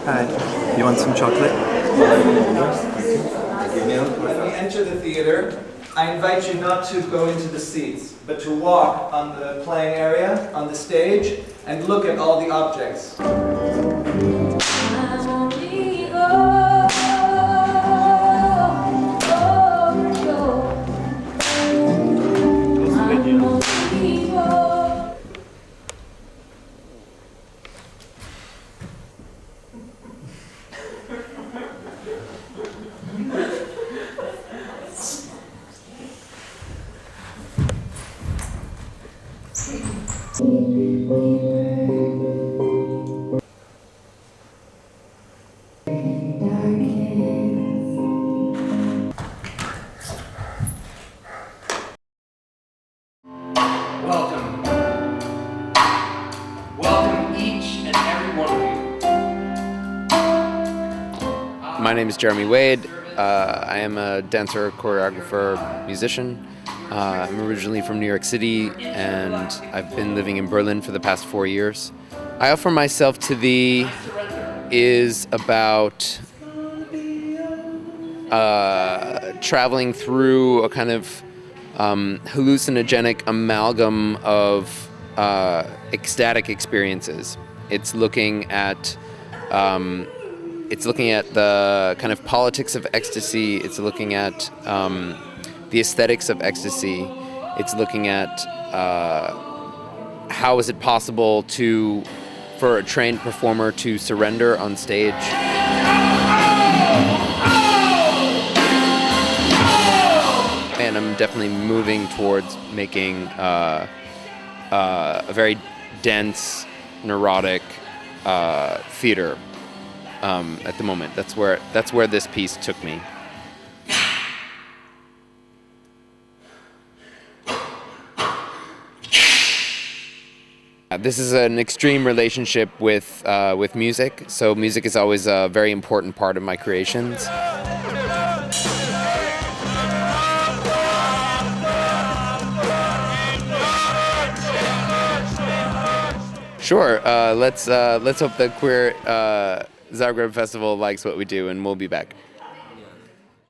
Hi. You want some chocolate? When we enter the theater, I invite you not to go into the seats, but to walk on the playing area, on the stage, and look at all the objects. Welcome. Welcome each and every one of you. My name is Jeremy Wade. I am a dancer, choreographer, musician. I'm originally from New York City, and I've been living in Berlin for the past 4 years. I Offer Myself to Thee is about traveling through a kind of hallucinogenic amalgam of ecstatic experiences. It's looking at the kind of politics of ecstasy. It's looking at the aesthetics of ecstasy. It's looking at how is it possible for a trained performer to surrender on stage. And I'm definitely moving towards making a very dense, neurotic theater at the moment. That's where this piece took me. This is an extreme relationship with music. So music is always a very important part of my creations. Sure. Let's hope the Queer Zagreb Festival likes what we do, and we'll be back.